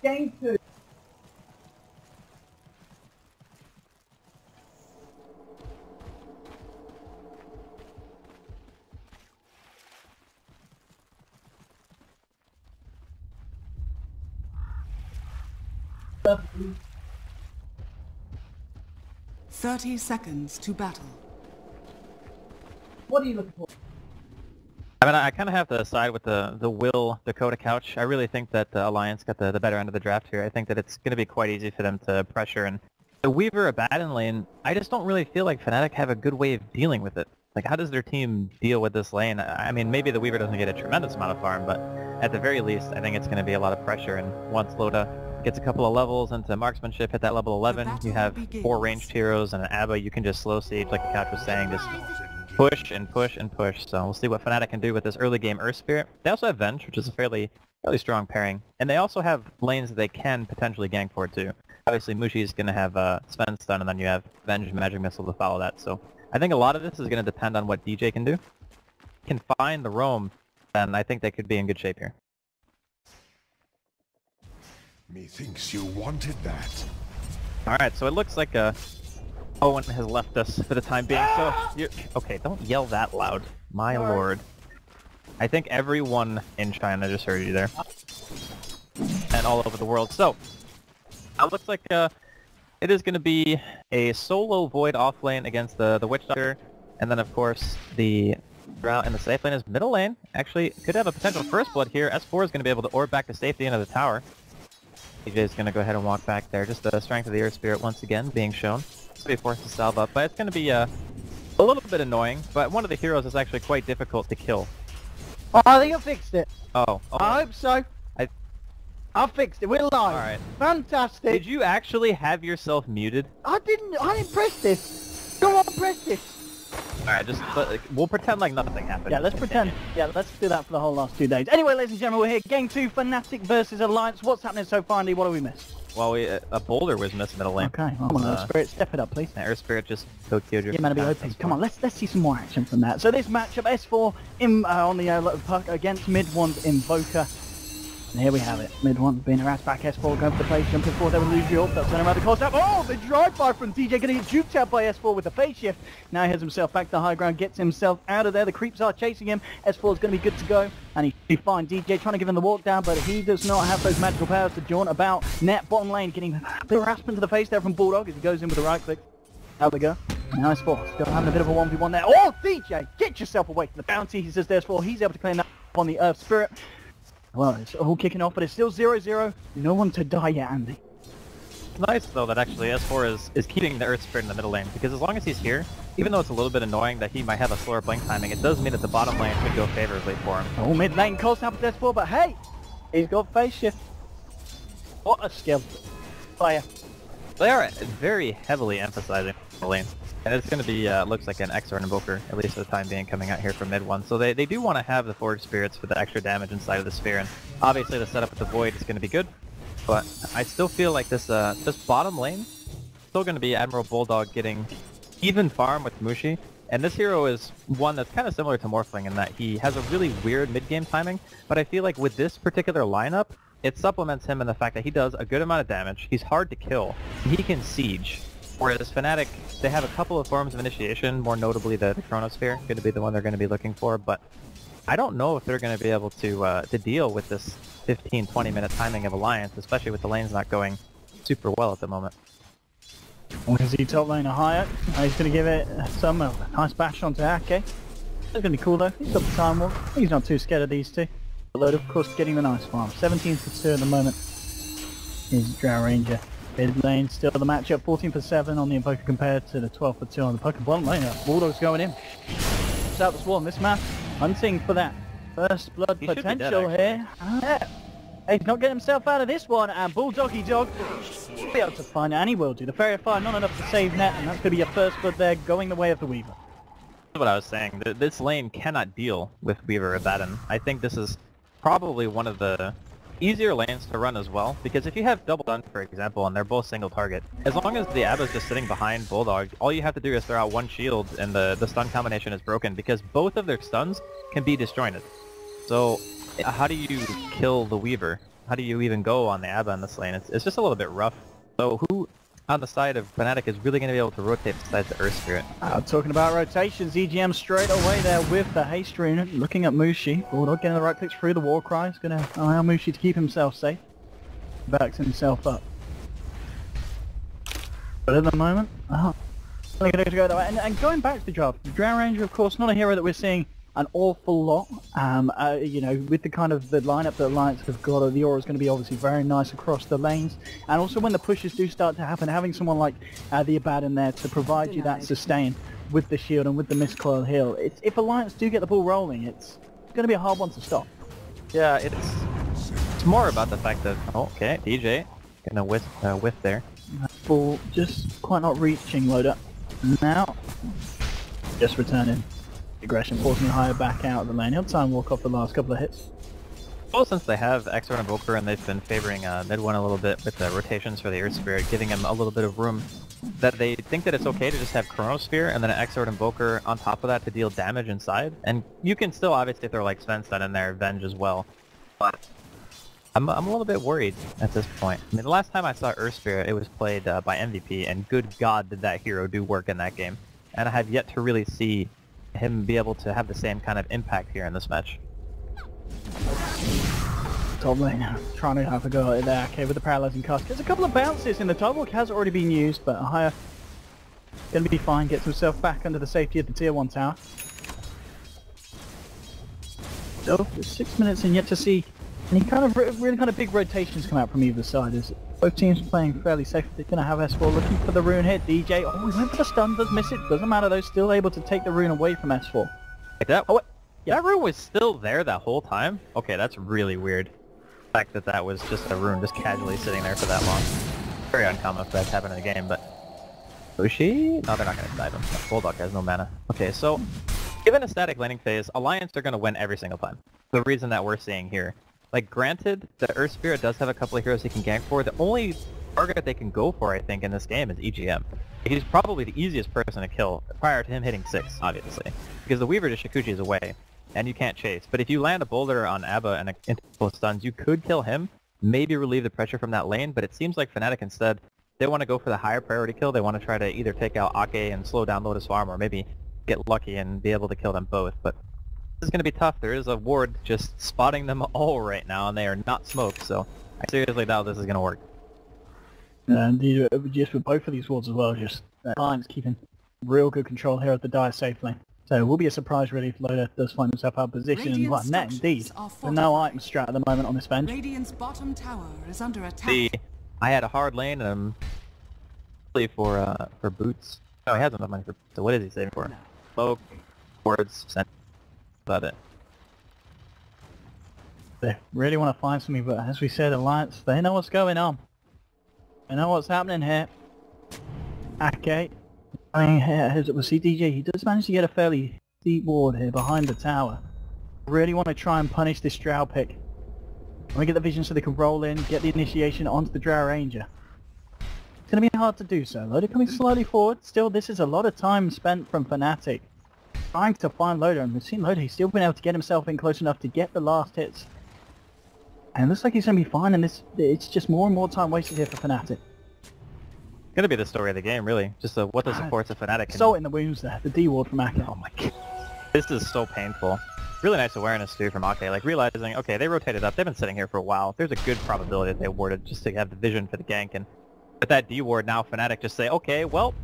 game 2. Perfectly. 30 seconds to battle. What are you looking for? I mean, I kind of have to side with the Will Dakota couch. I really think that the Alliance got the better end of the draft here. I think that it's going to be quite easy for them to pressure. And the Weaver Abaddon lane, I just don't really feel like Fnatic have a good way of dealing with it. Like, how does their team deal with this lane? I mean, maybe the Weaver doesn't get a tremendous amount of farm, but at the very least, I think it's going to be a lot of pressure. And once Loda gets a couple of levels into marksmanship, hit that level 11, you have 4 ranged heroes and an ABBA, you can just slow siege, like the couch was saying, just push and push and push. So we'll see what Fnatic can do with this early game Earth Spirit. They also have Venge, which is a fairly strong pairing. And they also have lanes that they can potentially gank for too. Obviously Mushi's going to have Sven stun, and then you have Venge and Magic Missile to follow that. So I think a lot of this is going to depend on what DJ can do. Can find the roam, then I think they could be in good shape here. Methinks you wanted that. Alright, so it looks like Owen has left us for the time being, so okay, don't yell that loud. My lord. I think everyone in China just heard you there. And all over the world. So, it looks like it is going to be a solo Void off lane against the Witch Doctor, and then of course the route in the safe lane is middle lane. Actually, could have a potential first blood here. S4 is going to be able to orb back to safety into the tower. DJ is going to go ahead and walk back there. Just the strength of the Earth Spirit once again being shown. It's going to be forced to salve up, but it's going to be a little bit annoying. But one of the heroes is actually quite difficult to kill. Oh, I think I fixed it. Oh. I hope so. I fixed it. We're live. Alright. Fantastic. Did you actually have yourself muted? I didn't press this. Come on, press this. Alright, just we'll pretend like nothing happened. Yeah, let's pretend. Yeah, let's do that for the whole last 2 days. Anyway, ladies and gentlemen, we're here. Game 2, Fnatic versus Alliance. What's happening so far, Andy? What have we missed? Well, a boulder was missing middle lane. Okay, well, come on, Earth Spirit, step it up, please. Earth Spirit just Tokyo'd your... Yeah, man, be open. Come on, let's see some more action from that. So this matchup, S4 in, on the puck against Mid-One's Invoker. And here we have it. Mid-One being harassed back, S4 going for the place, jumping forward, they will lose the ult, they'll turn around the course up. Oh, the drive-by from DJ, getting juked out by S4 with the phase shift. Now he has himself back to the high ground, gets himself out of there, the creeps are chasing him. S4 is going to be good to go, and he should be fine. DJ trying to give him the walk down, but he does not have those magical powers to jaunt about. Net bottom lane, getting a bit of harassment to the face there from Bulldog as he goes in with the right click. Out we go. Now S4 still having a bit of a 1v1 there. Oh, DJ, get yourself away from the bounty. He says there's 4. He's able to claim that on the Earth Spirit. Well, it's all kicking off, but it's still 0-0. No one to die yet, Andy. It's nice, though, that actually S4 is keeping the Earth Spirit in the middle lane, because as long as he's here, even though it's a little bit annoying that he might have a slower blink timing, it does mean that the bottom lane could go favorably for him. Oh, mid lane calls now for S4, but hey, he's got phase shift. What a skill. Player. They are very heavily emphasizing the lane. And it's going to be, looks like an Exort Invoker, at least for the time being, coming out here from mid one. So they do want to have the Forge Spirits for the extra damage inside of the sphere, and obviously the setup with the Void is going to be good. But I still feel like this bottom lane still going to be Admiral Bulldog getting even farm with Mushi. And this hero is one that's kind of similar to Morphling in that he has a really weird mid-game timing, but I feel like with this particular lineup, it supplements him in the fact that he does a good amount of damage, he's hard to kill, and he can siege. Whereas Fnatic, they have a couple of forms of initiation, more notably the Chronosphere, going to be the one they're going to be looking for, but I don't know if they're going to be able to deal with this 15-20 minute timing of Alliance, especially with the lanes not going super well at the moment. We see top lane a higher. He's going to give it some nice bash onto Ake. It's going to be cool though, he's got the time walk, he's not too scared of these two. Load of course getting the nice farm, 17-2 at the moment is Drow Ranger. Mid lane still the matchup, 14-7 on the Invoker compared to the 12-2 on the Puck. Bottom lane, Bulldog's going in. It's out the Swarm, this map, hunting for that first blood potential here. He's not getting himself out of this one, and Bulldoggy Dog will be able to find it, and he will do. The Fairy of Fire not enough to save Net, and that's going to be your first blood there, going the way of the Weaver. That's what I was saying. This lane cannot deal with Weaver Abaddon. I think this is probably one of the easier lanes to run as well, because if you have double stun, for example, and they're both single target, as long as the Abba's just sitting behind Bulldog, all you have to do is throw out one shield and the stun combination is broken, because both of their stuns can be disjointed. So how do you kill the Weaver? how do you even go on the Abba in this lane? It's just a little bit rough. So who on the side of Fnatic is really going to be able to rotate besides the Earth Spirit? Talking about rotations, EGM straight away there with the haste rune, looking at Mushi. Bulldog getting the right clicks through the war cry. Is going to allow Mushi to keep himself safe. Backs himself up. But at the moment, going to go that way. And going back to the draft, the Drow Ranger, of course, not a hero that we're seeing an awful lot. You know, with the kind of the lineup that Alliance have got, the aura is going to be obviously very nice across the lanes. And also when the pushes do start to happen, having someone like the Abaddon there to provide you that sustain with the shield and with the Mistcoil heal. If Alliance do get the ball rolling, it's going to be a hard one to stop. Yeah, it's more about the fact that, oh, okay, DJ gonna whiff there. Ball just quite not reaching loader. Now, just returning. Aggression forcing higher back out of the lane. He'll try and walk off the last couple of hits. Well, since they have Exort and Invoker and they've been favoring mid one a little bit with the rotations for the Earth Spirit, giving him a little bit of room, that they think that it's okay to just have Chronosphere and then an Exort Invoker on top of that to deal damage inside. And you can still obviously throw like Svenstad in there, Venge as well. But I'm a little bit worried at this point. I mean, the last time I saw Earth Spirit, it was played by MVP, and good God did that hero do work in that game. And I have yet to really see him be able to have the same kind of impact here in this match. Top lane trying to have a go at there. Okay, with the paralyzing cast. There's a couple of bounces in the top walk has already been used, but higher gonna be fine. Gets himself back under the safety of the tier 1 tower. So, 6 minutes and yet to see any kind of really kind of big rotations come out from either side. As both teams playing fairly safe. They're gonna have S4 looking for the rune hit. DJ, oh, he went for the stun, does miss it. Doesn't matter though, still able to take the rune away from S4. Like that? Oh, yeah, that rune was still there that whole time? Okay, that's really weird. The fact that that was just a rune just casually sitting there for that long. Very uncommon if that's happened in the game, but... Bushi? No, they're not going to dive him. Bulldog has no mana. Okay, so... Given a static laning phase, Alliance are going to win every single time. The reason that we're seeing here. Like, granted, the Earth Spirit does have a couple of heroes he can gank for. The only target they can go for, I think, in this game is EGM. He's probably the easiest person to kill prior to him hitting 6, obviously. Because the Weaver to Shikuchi is away, and you can't chase. But if you land a boulder on Abba and into full stuns, you could kill him, maybe relieve the pressure from that lane, but it seems like Fnatic instead, they want to go for the higher priority kill. They want to try to either take out Ake and slow down Lotus Farm, or maybe get lucky and be able to kill them both. But this is going to be tough. There is a ward just spotting them all right now, and they are not smoked, so I seriously doubt this is going to work. Indeed, just with both of these wards as well, just Alliance keeping real good control here at the Dire safe lane. So it will be a surprise really if Loda does find himself out of position, and well, net indeed. With no item strat at the moment on this bench. Radiant's bottom tower is under attack. See, I had a hard lane and for boots. Oh, he has enough money for boots, so what is he saving for? Smoke, wards, send. About it. They really want to find something, but as we said, Alliance, they know what's going on. They know what's happening here. Ake, I mean, as it was CDJ, he does manage to get a fairly deep ward here behind the tower. Really want to try and punish this Drow pick. Want to get the vision so they can roll in, get the initiation onto the Drow Ranger. It's going to be hard to do so. Loda coming slowly forward. Still, this is a lot of time spent from Fnatic trying to find Loda, and we've seen Loda, he's still been able to get himself in close enough to get the last hits. And it looks like he's going to be fine, and it's just more and more time wasted here for Fnatic. Gonna be the story of the game, really. Just what the supports of Fnatic can... So in the wounds there, the D ward from Ake. Oh my god. This is so painful. Really nice awareness too from Ake, like realizing, okay, they rotated up, they've been sitting here for a while, there's a good probability that they warded just to have the vision for the gank, and with that D ward now, Fnatic just say, okay, well,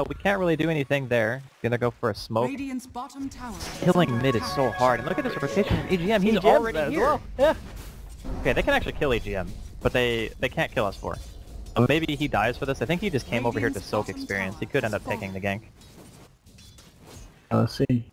we can't really do anything there. Gonna go for a smoke. Radiant's bottom tower Killing mid is so hard, and look at this rotation from EGM, he's already here! Well. Yeah. Okay, they can actually kill EGM, but they can't kill us for. Maybe he dies for this. I think he just came over here to soak experience. He could end up taking the gank. Let's see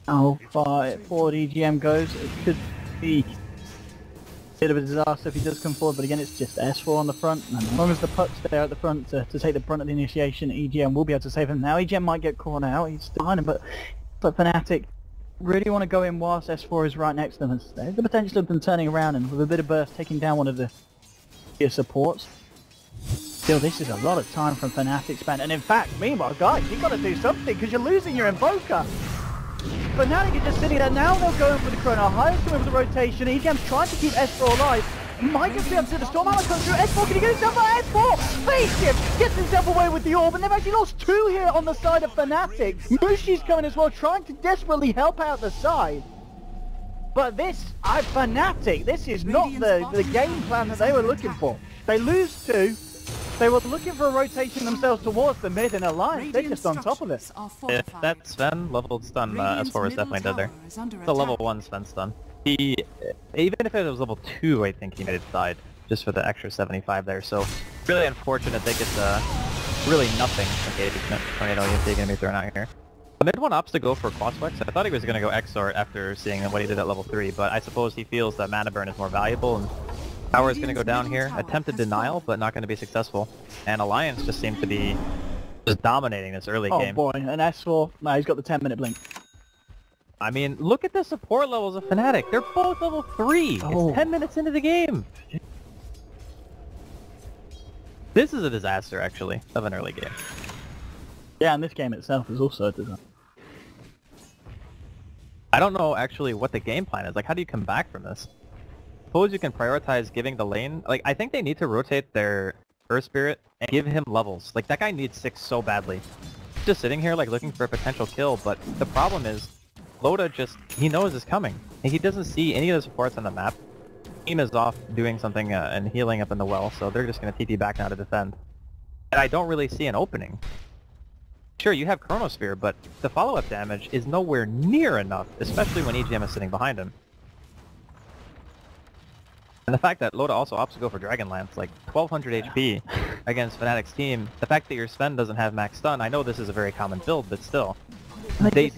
how far forward EGM goes. It could be a bit of a disaster if he does come forward, but again it's just S4 on the front, and as long as the puck's there at the front to take the brunt of the initiation, EGM will be able to save him. Now EGM might get caught out, he's still behind him, but Fnatic really want to go in whilst S4 is right next to them. There's the potential of them turning around and with a bit of burst taking down one of the supports. Still, this is a lot of time from Fnatic's band, and in fact, meanwhile, guys, you've got to do something because you're losing your Invoker. Fnatic are just sitting there. Now they're going for the Chrono. Highest coming with the rotation. EGM's trying to keep S4 alive. He might just be able to the Storm Hammer comes through. S4, can he get himself by S4? Face shift! Gets himself away with the orb, and they've actually lost 2 here on the side of Fnatic. Mushi's coming as well, trying to desperately help out the side. But this, Fnatic, this is not the game plan that they were looking for. They lose 2. They were looking for a rotation themselves towards the mid, and Alliance, they're just on top of it. If that Sven leveled stun, S4 was definitely dead there. It's a level 1 Sven stun. He, even if it was level 2, I think he made it died, just for the extra 75 there. So, really unfortunate they get really nothing engagement. Tornado EMP going to be thrown out here. The mid one opts to go for Crossflex. I thought he was going to go Exort after seeing what he did at level 3, but I suppose he feels that mana burn is more valuable, and Power is going to go down here. Attempted denial, but not going to be successful. And Alliance just seemed to be just dominating this early game. Oh boy, and S4, no, he's got the 10-minute blink. I mean, look at the support levels of Fnatic. They're both level 3. Oh. It's 10 minutes into the game. This is a disaster, actually, of an early game. Yeah, and this game itself is also a disaster. I don't know, actually, what the game plan is. Like, how do you come back from this? Suppose you can prioritize giving the lane. Like, I think they need to rotate their Earth Spirit and give him levels. Like, that guy needs 6 so badly. He's just sitting here, like, looking for a potential kill, but the problem is, Loda just, he knows it's coming. And he doesn't see any of the supports on the map. Team is off doing something and healing up in the well, so they're just going to TP back now to defend. And I don't really see an opening. Sure, you have Chronosphere, but the follow-up damage is nowhere near enough, especially when EGM is sitting behind him. And the fact that Loda also opts to go for Dragonlance, like 1200 HP against Fnatic's team, the fact that your Sven doesn't have max stun, I know this is a very common build, but still. They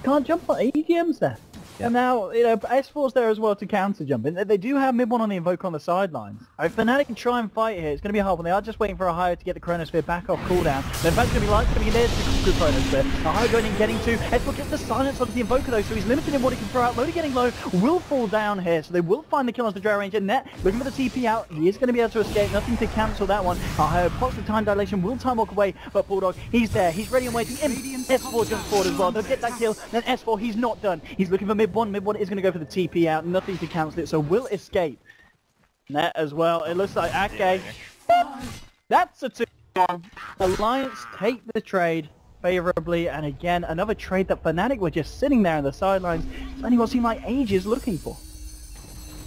can't jump on EGM's there. Yeah. And now, you know, S4's there as well to counter jump. And they do have mid one on the Invoke on the sidelines. If Fnatic can try and fight here, it's going to be hard one. They are just waiting for a Ohio to get the Chronosphere back off cooldown. The Invoke's going to be light, coming in there to the Chronosphere. Ohio going in, getting to. S4 gets the silence onto the Invoker though, so he's limited in what he can throw out. Loda getting low, will fall down here, so they will find the kill on the Drow range. And Net looking for the TP out. He is going to be able to escape, nothing to cancel that one. Ohio pops the time dilation, will time walk away, but Bulldog, he's there, he's ready and waiting. S4 jumps forward as well. They'll get that kill. Then S4, he's not done. He's looking for mid one. Mid one is going to go for the TP out, nothing to cancel it, so will escape. Net as well, it looks like Ake. That's a 2-1. Alliance take the trade favorably, and again, another trade that Fnatic were just sitting there on the sidelines, spending what seemed like ages looking for.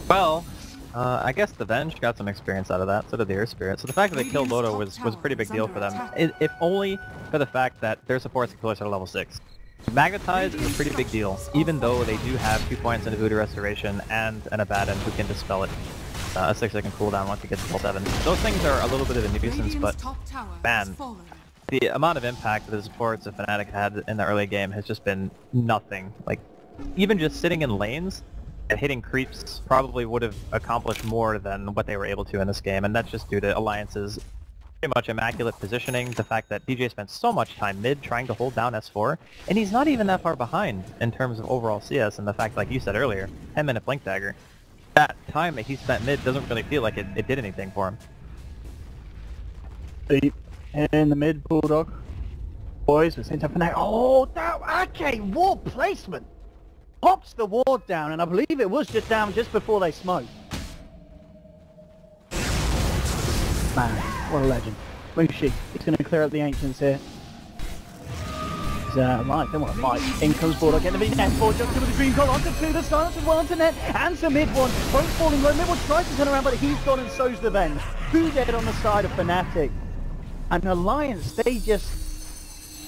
Well, I guess the Venge got some experience out of that, so did the Earth Spirit. So the fact that they killed Loda was a pretty big deal for them, if only for the fact that their supports can kill us at level 6. Magnetize is a pretty big deal, even though they do have 2 points into Voodoo Restoration and an Abaddon who can dispel it. A 6-second cooldown once it gets to level 7. Those things are a little bit of a nuisance, but man, the amount of impact that the supports of Fnatic had in the early game has just been nothing. Like, even just sitting in lanes and hitting creeps probably would have accomplished more than what they were able to in this game, and that's just due to Alliance's pretty much immaculate positioning, the fact that DJ spent so much time mid trying to hold down S4, and he's not even that far behind in terms of overall CS, and the fact, like you said earlier, 10-minute Blink Dagger. That time that he spent mid doesn't really feel like it did anything for him. Deep in the mid, Bulldog. Boys, we're seeing Fnatic. Oh, that Ake ward placement! Pops the ward down, and I believe it was just down just before they smoked. Man, what a legend. Mushi, he's going to clear up the Ancients here. He's right, they want to fight. In comes Bulldog, get the S4, jumps in with the green call, onto 2, the silence as well onto Net, and to mid one. Both falling low, mid one tries to turn around, but he's gone and so's the Venge. 2 dead on the side of Fnatic. And Alliance, they just...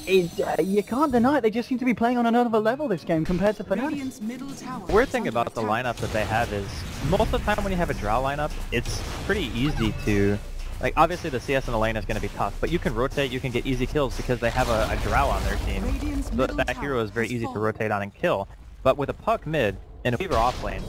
you can't deny it, they just seem to be playing on another level this game compared to Fnatic. The weird thing about the lineup that they have is, most of the time when you have a Drow lineup, it's pretty easy to... Like, obviously the CS in the lane is going to be tough, but you can rotate, you can get easy kills because they have a Drow on their team. So that hero is very easy to rotate on and kill. But with a Puck mid and a Weaver off lane,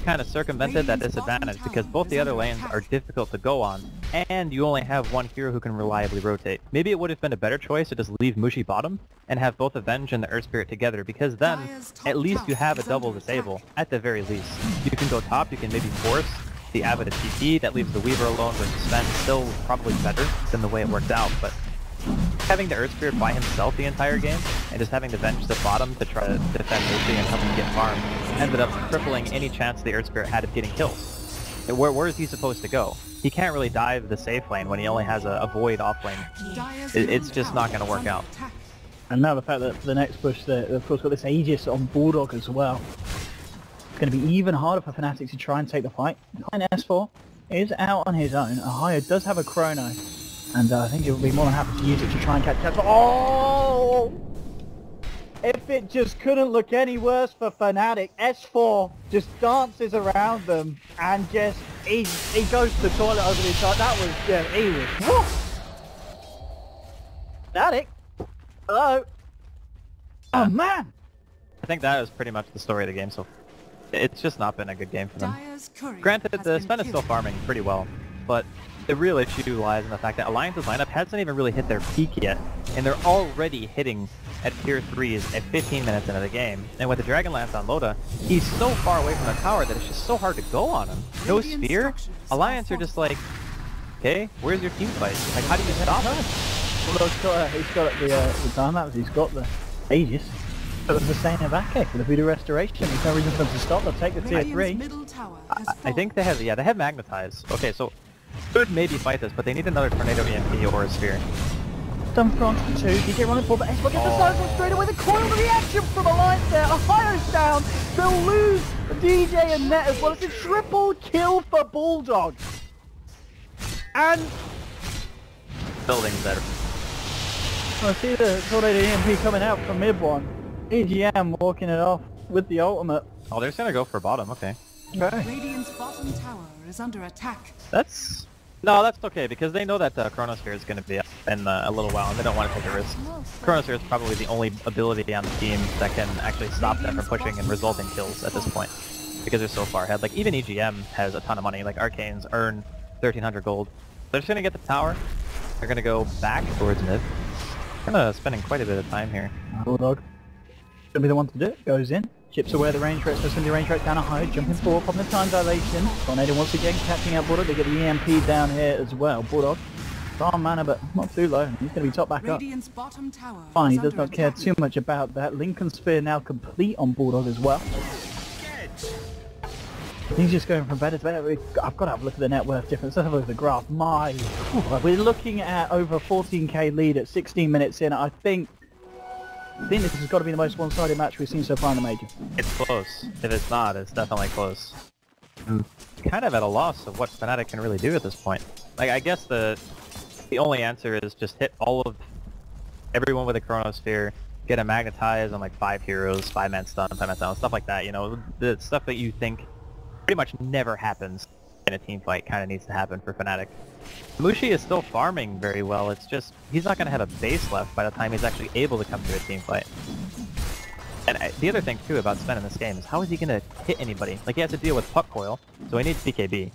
kind of circumvented that disadvantage because both the other lanes are difficult to go on, and you only have one hero who can reliably rotate. Maybe it would have been a better choice to just leave Mushi bottom and have both Avenge and the Earth Spirit together, because then at least you have a double disable, at the very least. You can go top, you can maybe force the Abbot to TP, that leaves the Weaver alone, which Sven still probably better than the way it worked out, but having the Earth Spirit by himself the entire game, and just having to bench the bottom to try to defend Lucy and help him get farmed, ended up crippling any chance the Earth Spirit had of getting kills. Where is he supposed to go? He can't really dive the safe lane when he only has a void off lane. It's just not going to work out. And now the fact that the next push, they've of course got this Aegis on Bulldog as well. It's going to be even harder for Fnatic to try and take the fight. Klein S4 is out on his own. Ohio does have a chrono, and I think he would be more than happy to use it to try and catch Casper. Oh! If it just couldn't look any worse for Fnatic, S4 just dances around them and just he goes to the toilet over the entire. That was just he was. Woo! Fnatic, hello. Oh man! I think that is pretty much the story of the game, so it's just not been a good game for them. Dire's courier Granted, has the been Sven is still killed. farming pretty well, but the real issue lies in the fact that Alliance's lineup hasn't even really hit their peak yet, and they're already hitting at tier 3s at 15 minutes into the game. And with the Dragon Lance on Loda, he's so far away from the tower that it's just so hard to go on him. No Radiant spear? structures Alliance are are just like, okay, where's your team fight? Like, how do you stop him? Well, he's got the time lapse, he's got the Aegis. But it was the same Avake for the Voodoo Restoration. There's no reason for them to stop. They'll take the tier Radiant's 3. middle tower has I think they have, yeah, they have Magnetize. Okay, so could maybe fight this, but they need another Tornado EMP or a Sphere. Done front 2, DJ running forward, but S4 gets the cycle straight away. The coil reaction from Alliance there. Ohio's down. They'll lose DJ and Net as well. It's a triple kill for Bulldog. And Building's better. I see the Tornado EMP coming out from mid one. EGM walking it off with the ultimate. Oh, they're just gonna go for bottom, okay. Okay. Radiant's bottom tower is under attack. That's... No, that's okay, because they know that Chronosphere is going to be up in a little while, and they don't want to take a risk. Chronosphere is probably the only ability on the team that can actually stop them from pushing and result in kills at this point, because they're so far ahead. Like, even EGM has a ton of money, like Arcanes earn 1,300 gold. They're just going to get the tower, they're going to go back towards mid. Kind of spending quite a bit of time here. Bulldog should be the one to do it. Goes in, chips away the range rates, the range rates down a high, jumping forward from the time dilation. Tornado once again catching out Bulldog. They get the EMP down here as well. Bulldog, farm mana, but not too low. He's going to be top back up. Radiant's bottom tower Fine, he is does under not care attack. too much about that. Lincoln Sphere now complete on Bulldog as well. He's just going from better to better. I've got to have a look at the net worth difference. Let's have a look at the graph. We're looking at over 14k lead at 16 minutes in. I think this has got to be the most one-sided match we've seen so far in the major. It's close. If it's not, it's definitely close. I'm kind of at a loss of what Fnatic can really do at this point. Like, I guess the only answer is just hit all of everyone with a Chronosphere, get a Magnetize on like 5 heroes, 5-man stun, 5-man stun, stuff like that, you know, the stuff that you think pretty much never happens in a team fight kind of needs to happen for Fnatic. Mushi is still farming very well, it's just, he's not going to have a base left by the time he's actually able to come to a team fight. And the other thing too about Sven in this game is how is he going to hit anybody? Like, he has to deal with Puck Coil, so he needs BKB.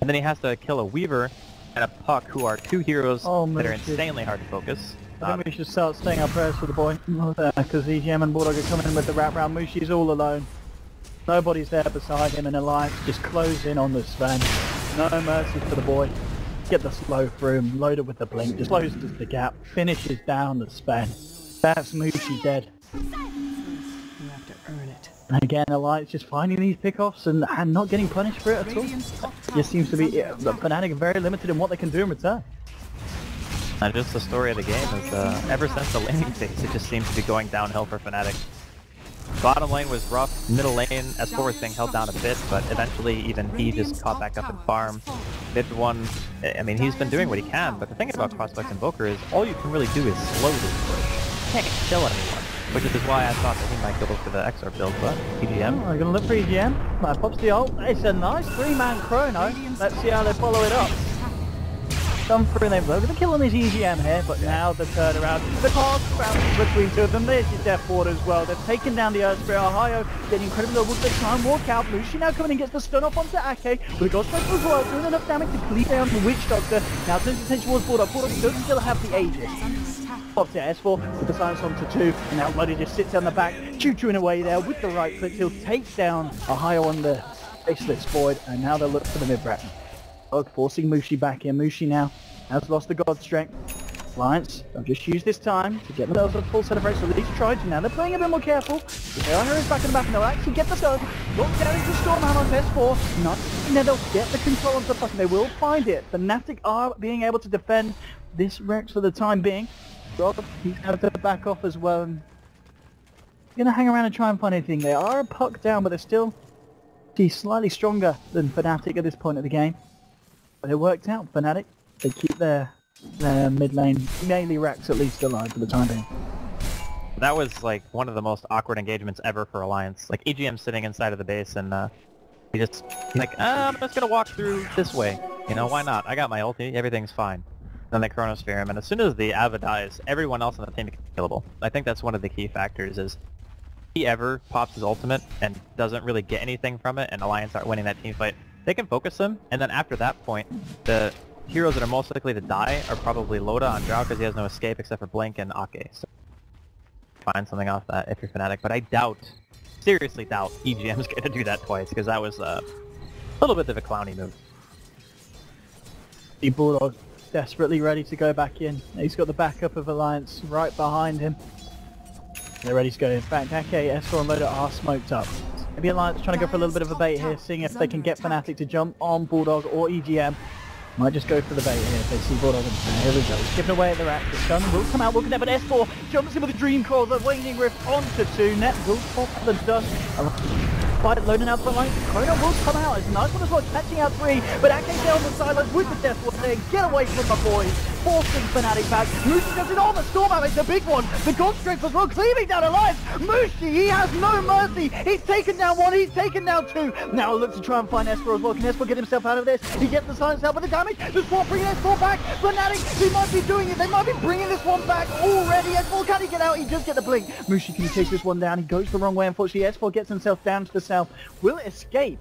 And then he has to kill a Weaver and a Puck, who are 2 heroes that are Mushi. insanely hard to focus. I think we should start staying our prayers for the boy. Because EGM and Bulldog are coming in with the wrap round. Mushi's all alone. Nobody's there beside him, and Alliance just close in on the Sven. No mercy for the boy. Get the slow through him, loaded with the blink, just closes the gap, finishes down the Sven. That's Mushi dead. You have to earn it. And again, Alliance just finding these pickoffs and not getting punished for it at all. Radiant's top tower Just seems to be, is under attack. Fnatic are very limited in what they can do in return. And just the story of the game is, ever since the laning phase, it just seems to be going downhill for Fnatic. Bottom lane was rough, middle lane, S4 was being held down a bit, but eventually even he just caught back up and farm. Mid one, I mean, he's been doing what he can, but the thing about Crossflex Invoker is all you can really do is slowly push. You can't kill anyone, which is why I thought that he might go for the XR build, but EGM. I'm gonna look for EGM. Pops the ult. It's a nice 3-man chrono. Let's see how they follow it up. Come through, they've loaded the kill on his EGM here, but now the turnaround. The card bounces between two of them. There's your death ward as well. They've taken down the Earth Spirit. Ohio getting incredibly low. Will they try and walk out? Mushi now coming and gets the stun off onto Ake. But it goes straight as well, doing enough damage to clear down the Witch Doctor. Now turns his attention towards Bulldog. Bulldog does still have the Aegis. Pops it S4 with the silence onto 2, and now Bloody just sits on the back, choo-chooing away there with the right click. He'll take down Ohio on the faceless void, and now they'll look for the mid-bracket. Forcing Mushi back in. Mushi now has lost the god strength. Alliance, they'll just use this time to get themselves a full set of race, so at least try to. Now they're playing a bit more careful. They are heroes back in the back and they'll actually get the stun. Look down into Stormhammer on S4. Not, and then they'll get the control of the puck and they will find it. The Fnatic are being able to defend this Rex for the time being. Rob, he's going to back off as well. And going to hang around and try and find anything. They are a puck down, but they're still slightly stronger than Fnatic at this point of the game. But it worked out. Fnatic, they keep their mid lane melee racks at least alive for the time being. That was like one of the most awkward engagements ever for Alliance. Like EGM sitting inside of the base and he just like, I'm just gonna walk through this way. You know, why not? I got my ulti, everything's fine. Then they Chronosphere him, and as soon as the Ava dies, everyone else on the team is killable. I think that's one of the key factors is if he ever pops his ultimate and doesn't really get anything from it and Alliance aren't winning that team fight, they can focus him, and then after that point, the heroes that are most likely to die are probably Loda on Drow because he has no escape except for Blink and Ake. So find something off that if you're Fnatic, but I doubt, seriously doubt, EGM's going to do that twice because that was a little bit of a clowny move. The Bulldog desperately ready to go back in. He's got the backup of Alliance right behind him. They're ready to go. In fact, Ake, S4 and Loda are smoked up. Maybe Alliance trying to go for a little bit of a bait here, seeing if they can get Fnatic to jump on Bulldog or EGM. Might just go for the bait here if they see Bulldog. Here we go. He's giving away at the rack. The stun will come out. We'll connect, but S4 jumps in with a Dream Coil. The Waning Rift onto 2. Net will pop the dust. Fight loading out the line. Chrono will come out. It's a nice one as well. Catching out 3. But Ake down the sidelines with the Death Ward saying, get away from my boys. Forcing Fnatic back. Mushi does it all. The Stormhammer is a big one. The God Strength as well. Cleaving down Alliance. Mushi, he has no mercy. He's taken down 1. He's taken down 2. Now look to try and find S4 as well. Can S4 get himself out of this? He gets the silence out with the damage. The Swap bringing S4 back. Fnatic, he might be doing it. They might be bringing this one back already. S4, can he get out? He just get the blink. Mushi, can he take this one down? He goes the wrong way, unfortunately. S4 gets himself down to the south. Will escape.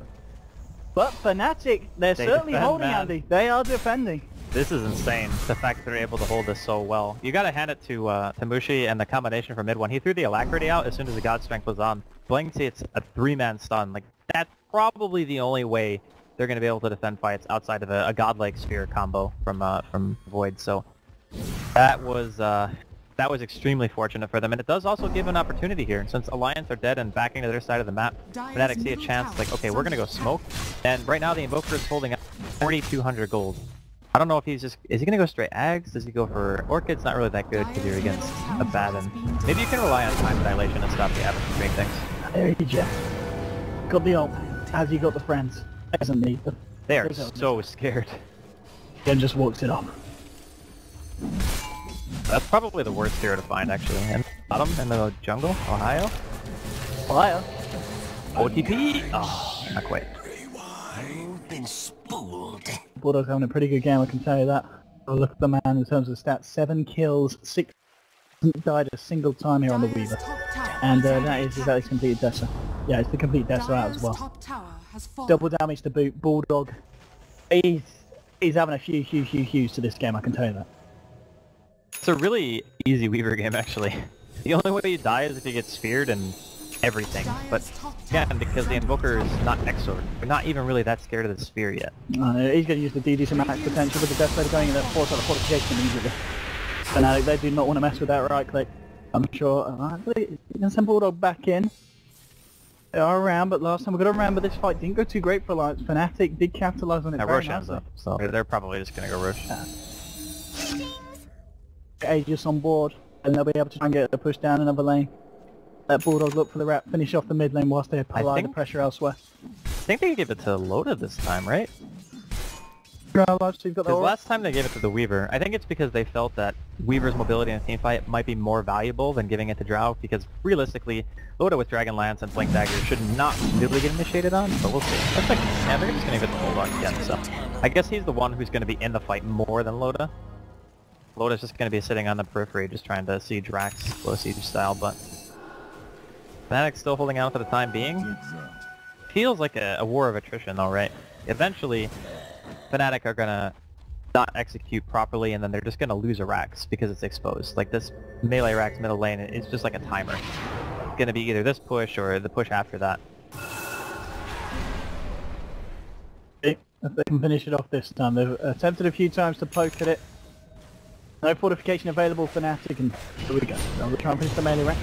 But Fnatic, they're certainly defend, holding, man. Andy. They are defending. This is insane, the fact that they're able to hold this so well. You gotta hand it to Mushi and the combination for mid one. He threw the Alacrity out as soon as the God Strength was on. Blink hits a 3-man stun. Like, that's probably the only way they're gonna be able to defend fights outside of a godlike sphere combo from Void. So that was extremely fortunate for them, and it does also give an opportunity here. Since Alliance are dead and backing to their side of the map, Fnatic see a chance like, okay, we're gonna go smoke. And right now the Invoker is holding up 4,200 gold. I don't know if is he gonna go straight Ags? Does he go for Orchid's not really that good because you're against a Baden. Maybe you can rely on time dilation and stop the Abbot from doing things. There you go. Got the ult. Has he got the friends? Doesn't need them. They are so scared. Then just walks it off. That's probably the worst hero to find actually. And bottom in the jungle, Ohio. Fire. OTP! Oh, not quite. You've been spooled. Bulldog's having a pretty good game, I can tell you that. Oh, look at the man in terms of stats. 7 kills, 6 hasn't died a single time here on the Weaver. And that is his complete Dessa. Yeah, it's the complete Dessa out as well. Double damage to boot. Bulldog. He's having a huge to this game, I can tell you that. It's a really easy Weaver game actually. The only way you die is if you get sphered and everything. But again, because the Invoker is not Exort, we're not even really that scared of the sphere yet. He's going to use the DD to max potential with the Death Blade going in there, force out the fortification immediately. Fnatic, they do not want to mess with that right click. I'm sure. You can send Bulldog back in. They are around, but last time we got to remember this fight didn't go too great for Alliance. Fnatic did capitalize on it very Roshan's nicely. up, so they're probably just going to go Rosh. Aegis on board, and they'll be able to try and get a push down another lane. Let Bulldog look for the wrap, finish off the mid lane whilst they apply the pressure elsewhere. I think they gave it to Loda this time, right? Because last time they gave it to the Weaver, I think it's because they felt that Weaver's mobility in a teamfight might be more valuable than giving it to Drow, because realistically, Loda with Dragon Lance and Blink Dagger should not really get initiated on, but we'll see. Looks like, yeah, they're just going to give it to Bulldog again, so I guess he's the one who's going to be in the fight more than Loda. Loda's just going to be sitting on the periphery just trying to siege Rax, low siege style, but Fnatic's still holding out for the time being. Feels like a war of attrition though, right? Eventually, Fnatic are going to not execute properly and then they're just going to lose a Rax because it's exposed. Like this melee Rax middle lane, it's just like a timer. It's going to be either this push or the push after that. If they can finish it off this time. They've attempted a few times to poke at it. No fortification available for Fnatic, and here we go. They'll try and finish the melee ranks.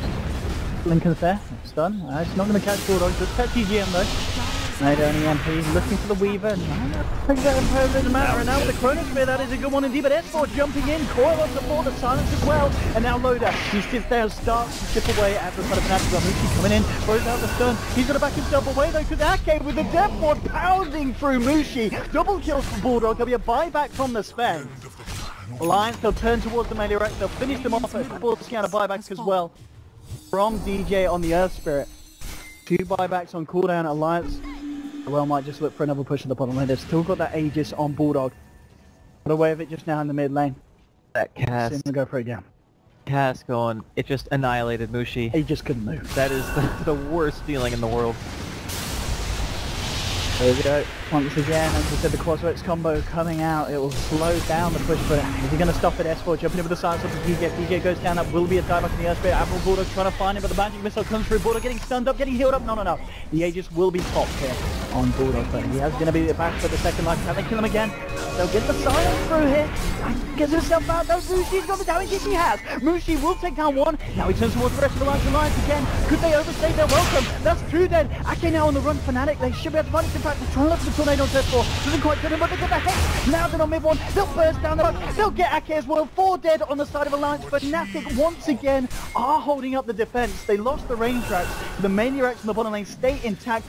Lincoln's there, stun. It's not going to catch Bulldog, just catch EGM though. Made only MP, looking for the Weaver. Take that improvement doesn't matter. And now with the Chronosphere, that is a good one indeed. But S4 jumping in, Coil on support, the silence as well. And now Loda, he sits there and starts to chip away at the front of Fnatic. Mushi coming in, throws out the stun. He's going to back himself away though, because Ake with the Death Ward pounding through Mushi. Double kills for Bulldog. There'll be a buyback from the Spec. Alliance, they'll turn towards the melee rack. They'll finish them off at full scan of buybacks as well. From DJ on the Earth Spirit. 2 buybacks on cooldown. Alliance well might just look for another push in the bottom lane. They've still got that Aegis on Bulldog. Got away with it just now in the mid lane. That cast. Seeing them go for it again. Cast going, it just annihilated Mushi. He just couldn't move. That is the worst feeling in the world. There we go. Once again, as I said, the Crossworks combo coming out. It will slow down the push, but is he going to stop it? S4 jumping in with the silence of the DJ. DJ goes down. That will be a dive up in the Earth Spirit. Admiral Bulldog trying to find him, but the magic missile comes through. Bulldog getting stunned up, getting healed up. No. The Aegis will be popped here on Bulldog, but he has going to be back for the second life. Can they kill him again? They'll get the silence through here. Gets himself out though. Mushi's got the damage he has. Mushi will take down one. Now he turns towards the rest of the Alliance again. Could they overstay their welcome? That's 2 dead. Ake now on the run. Fnatic, they should be able to find it. In fact, they're trying to look for the tornado on T4. Doesn't quite get him, but they get the Hex. Now they're on mid one. They'll burst down the run. They'll get Ake as well. 4 dead on the side of Alliance. But Fnatic once again are holding up the defense. They lost the range tracks. The melee racks in the bottom lane stay intact.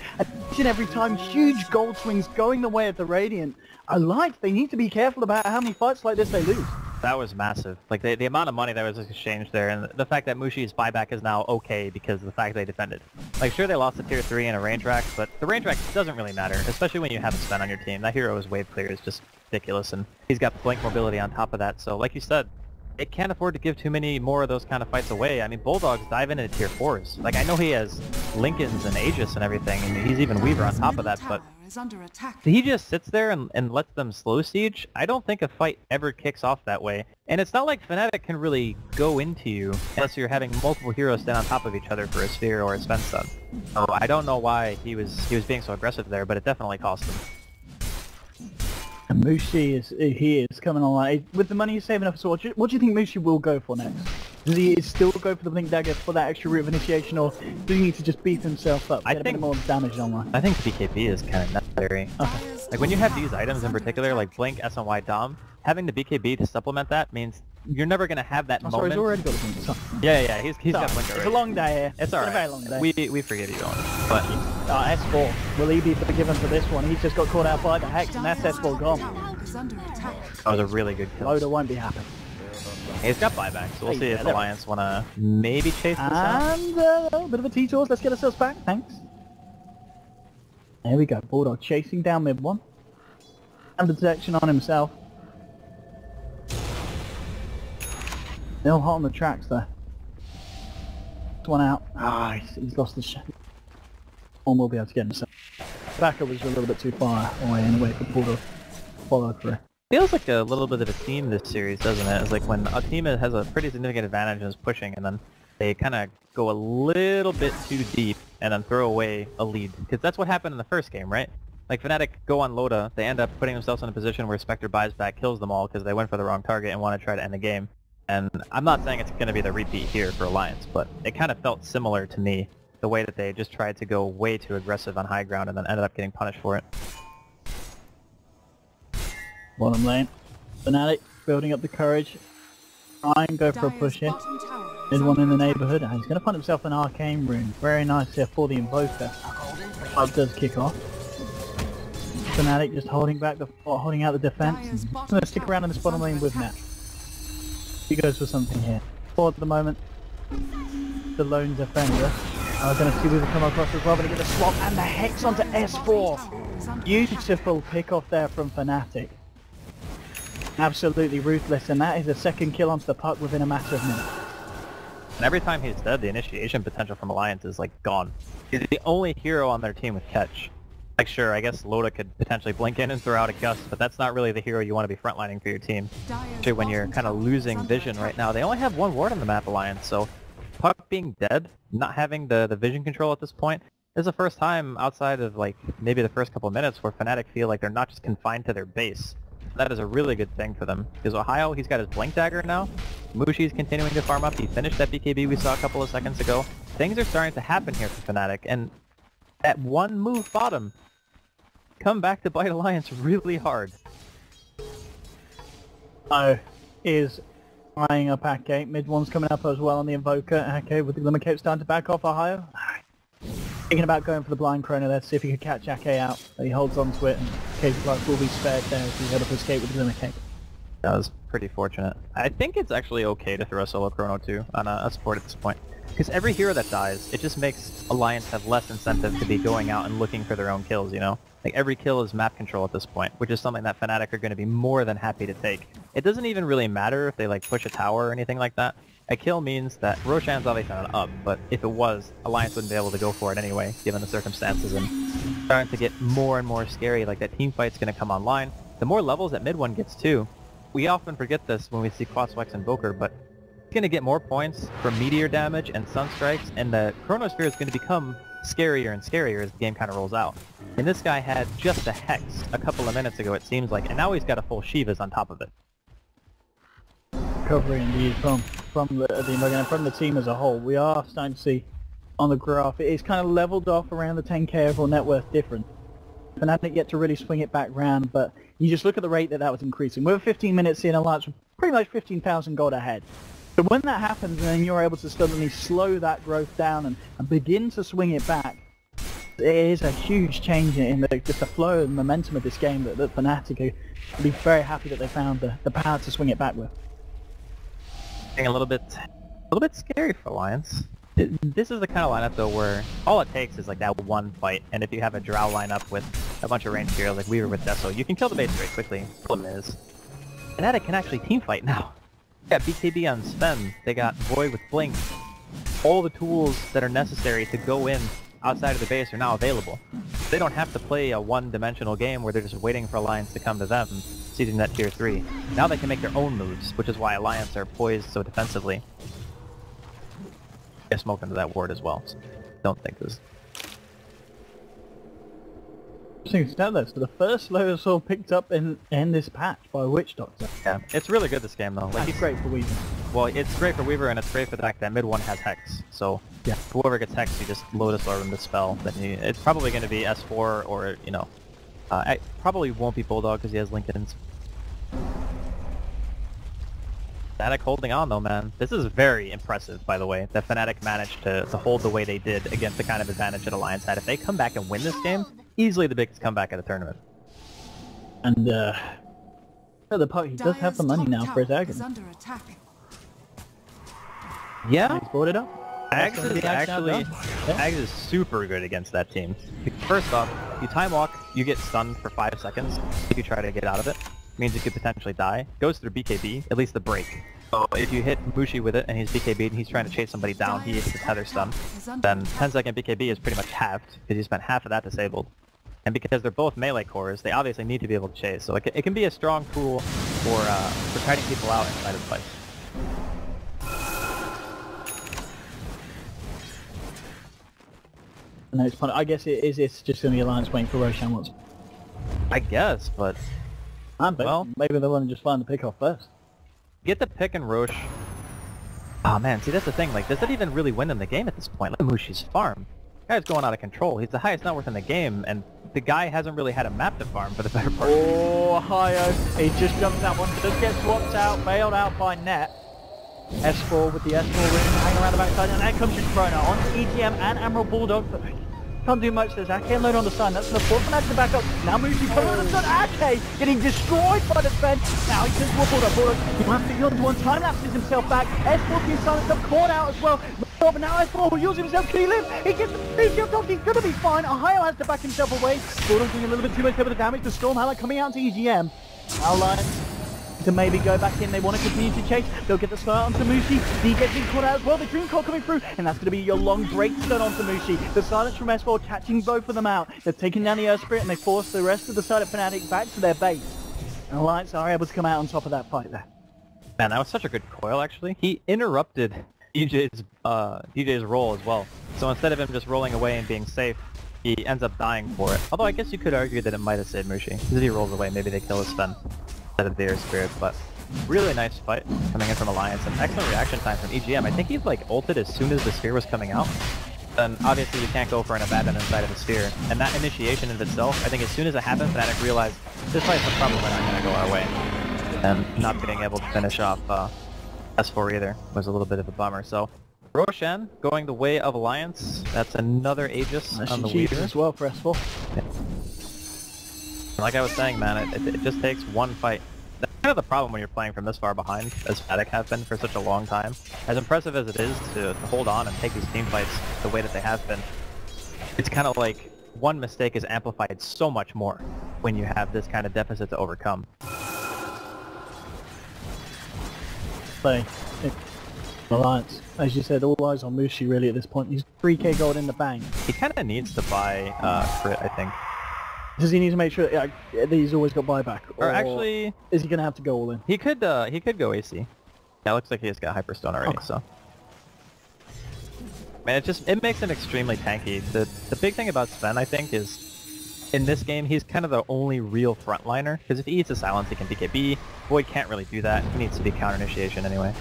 Each and every time, huge gold swings going the way of the Radiant. Alliance, they need to be careful about how many fights like this they lose. That was massive. Like, the amount of money that was exchanged there, and the fact that Mushi's buyback is now okay because of the fact they defended. Like, sure, they lost the tier 3 in a range rack, but the range rack doesn't really matter, especially when you have a spend on your team. That hero's wave clear is just ridiculous, and he's got blink mobility on top of that, so like you said, it can't afford to give too many more of those kind of fights away. I mean, Bulldog's diving into tier 4s. Like, I know he has Lincolns and Aegis and everything, and he's even Weaver on top of that, but under attack. he just sits there and lets them slow siege. I don't think a fight ever kicks off that way. And it's not like Fnatic can really go into you unless you're having multiple heroes stand on top of each other for a sphere or a spend stun. So I don't know why he was being so aggressive there, but it definitely cost him. And Mushi is coming on with the money he's saving up. So what do you think Mushi will go for next? Does he still go for the Blink Dagger for that extra route of initiation, or do he need to just beef himself up, get a bit more damage online? I think BKB is kind of necessary. Okay. Like, when you have these items in particular, like Blink, SNY, Dom, having the BKB to supplement that means you're never going to have that moment. Sorry, he's already got a Blink. Yeah, he's got Blink already. It's a long day here. It's alright. A very long day. We forgive you, Owen. But S4, will he be forgiven for this one? He's just got caught out by the Hex, and that's S4 gone. that was a really good kill. Loda won't be happy. He's got buybacks, so we'll see if Alliance want to maybe chase this out. And a bit of a T-Tours, let's get ourselves back, thanks. There we go, Bulldog chasing down mid one. And protection on himself. Still hot on the tracks there. One out. He's lost the shot. One will be able to get himself. Backer was a little bit too far away anyway for Bulldog. Follow through. Feels like a little bit of a team this series, doesn't it? It's like when a team has a pretty significant advantage and is pushing, and then they kind of go a little bit too deep and then throw away a lead. Because that's what happened in the first game, right? Like, Fnatic go on Loda, they end up putting themselves in a position where Spectre buys back, kills them all because they went for the wrong target and want to try to end the game. And I'm not saying it's going to be the repeat here for Alliance, but it kind of felt similar to me, the way that they just tried to go way too aggressive on high ground and then ended up getting punished for it. Bottom lane. Fnatic building up the courage. Try and go for a push here. Mid one in the neighbourhood. And he's going to find himself an arcane rune. Very nice here for the Invoker. Bug does kick off. Fnatic just holding out the defense. He's going to stick around in this bottom lane with Nat. He goes for something here. For the moment, the lone defender. I'm going to see Weaver come across as well, but he gets a swap and the Hex onto S4. Beautiful pick off there from Fnatic. Absolutely ruthless, and that is a second kill onto the puck within a matter of minutes. And every time he's dead, the initiation potential from Alliance is, like, gone. He's the only hero on their team with catch. Like, sure, I guess Loda could potentially blink in and throw out a gust, but that's not really the hero you want to be frontlining for your team. Especially when you're kind of losing vision right now. They only have one ward on the map, Alliance, so puck being dead, not having the vision control at this point, is the first time outside of, like, maybe the first couple of minutes where Fnatic feel like they're not just confined to their base. that is a really good thing for them. Because Ohio, he's got his Blink Dagger now. Mushi's continuing to farm up. He finished that BKB we saw a couple of seconds ago. Things are starting to happen here for Fnatic, and that one move bottom come back to bite Alliance really hard. Is eyeing up Ake. Mid one's coming up as well on the Invoker. Ake with the Glimmer Cape starting to back off Ohio. Thinking about going for the blind chrono there to see if he could catch Ake out. But he holds on to it, and Ake's life will be spared there if he's able to escape with the Glimmer Cape. That was pretty fortunate. I think it's actually okay to throw a solo chrono too on a support at this point. Because every hero that dies, it just makes Alliance have less incentive to be going out and looking for their own kills, you know? Like, every kill is map control at this point, which is something that Fnatic are going to be more than happy to take. It doesn't even really matter if they, like, push a tower or anything like that. A kill means that Roshan's obviously not up, but if it was, Alliance wouldn't be able to go for it anyway, given the circumstances, and starting to get more and more scary, like that team fight's going to come online. The more levels that mid one gets too, we often forget this when we see Quaswex Invoker, but it's going to get more points for meteor damage and sun strikes, and the Chronosphere is going to become scarier and scarier as the game kind of rolls out. And this guy had just a Hex a couple of minutes ago, it seems like, and now he's got a full Shivas on top of it. Recovery indeed from the team as a whole. We are starting to see on the graph it is kind of leveled off around the 10k overall net worth difference. Fnatic yet to really swing it back round, but you just look at the rate that was increasing. We're 15 minutes in, Alliance we're pretty much 15,000 gold ahead. But when that happens and then you're able to suddenly slow that growth down and begin to swing it back, it is a huge change in just the flow and momentum of this game that Fnatic will be very happy that they found the power to swing it back with. A little bit scary for Alliance. This is the kind of lineup though where all it takes is like that one fight, and if you have a Drow lineup with a bunch of ranged heroes like we were with Deso, you can kill the base very quickly. Problem is, Fnatic can actually team fight now. They got BKB on Sven, they got Void with Blink. All the tools that are necessary to go in outside of the base are now available. They don't have to play a one-dimensional game where they're just waiting for Alliance to come to them, seizing that tier 3. Now they can make their own moves, which is why Alliance are poised so defensively. I smoke into that ward as well, so don't think this. Interesting stat though, so the first slow soul picked up in this patch by Witch Doctor. Yeah, it's really good this game though. Like, it's great for Weaver. Well, it's great for Weaver and it's great for the fact that mid one has Hex. So yeah, whoever gets Hex, you just Lotus Orb and Dispel. Then it's probably going to be S4 or, you know, it probably won't be Bulldog because he has Lincoln's. Fnatic holding on though, man. This is very impressive, by the way, that Fnatic managed to hold the way they did against the kind of advantage that Alliance had. If they come back and win this game, easily the biggest comeback at the tournament. And the party he does have the money now for his Agony. Yeah, he's brought it up. Ags is super good against that team. First off, you time walk, you get stunned for 5 seconds if you try to get out of it. Means you could potentially die. Goes through BKB, at least the break. So if you hit Mushi with it and he's BKB'd and he's trying to chase somebody down, he hits the tether stun, then 10-second BKB is pretty much halved because you spent half of that disabled. And because they're both melee cores, they obviously need to be able to chase. So it can be a strong tool for kiting people out inside of the fight. No, it's fun. I guess it's just going to be Alliance waiting for Roshan once. I guess, but... well, maybe they want to just find the pick off first. Get the pick and Rosh. Oh man, see that's the thing, like, does that even really win them the game at this point? Look at Mushi's farm. The guy's going out of control. He's the highest net worth in the game, and the guy hasn't really had a map to farm for the better part. Oh, Ohio. He just jumps that one. Does get swapped out, bailed out by Net. S4 with the S4 ring hanging around the backside, and there comes your Chrono on EGM and Emerald Bulldog. Can't do much. There's Ake load on the side. That's the fourth Fnatic to back up. Now Mushi coming on the side. Ake getting destroyed by the defense. Now he turns Bulldog. Bulldog, he wants to yield to one. Time lapses himself back. S4 being silenced up. Caught out as well. But now S4 will use himself. Can he live? He gets the shield off. He's going to be fine. Ohio has to back himself away. Bulldog doing a little bit too much over the damage. The Storm Highlight coming out to EGM. Alliance to maybe go back in. They want to continue to chase. They'll get the start onto Mushi. He gets being caught out as well. The Dream Call coming through, and that's going to be your long break stun onto Mushi. The silence from S4 catching both of them out. They're taking down the Earth Spirit, and they force the rest of the side of Fnatic back to their base. And Alliance are able to come out on top of that fight there. Man, that was such a good coil, actually. He interrupted DJ's roll as well. So instead of him just rolling away and being safe, he ends up dying for it. Although I guess you could argue that it might have saved Mushi. Because if he rolls away, maybe they kill his Sven. instead of the Air Spirit, but really nice fight coming in from Alliance, and excellent reaction time from EGM. I think he's like ulted as soon as the sphere was coming out. And obviously you can't go for an abandon inside of the sphere. And that initiation of itself, I think as soon as it happened, Fnatic realized this fight's probably not going to go our way. And not being able to finish off S4 either was a little bit of a bummer. So Roshan going the way of Alliance. That's another Aegis on the Weaver as well for S4. Yeah. Like I was saying, man, it just takes one fight. That's kind of the problem when you're playing from this far behind, as Fnatic have been for such a long time. As impressive as it is to hold on and take these team fights the way that they have been, it's kind of like one mistake is amplified so much more when you have this kind of deficit to overcome. Play. Alliance. As you said, all eyes on Mushi really at this point. He's 3k gold in the bank. He kind of needs to buy crit, I think. Does he need to make sure that he's always got buyback? Or actually, is he going to have to go all in? He could go AC. Yeah, it looks like he has got Hyperstone already, okay. So. Man, it makes him extremely tanky. The big thing about Sven, I think, is in this game he's kind of the only real frontliner, because if he eats a silence he can BKB. Void can't really do that. He needs to be counter initiation anyway.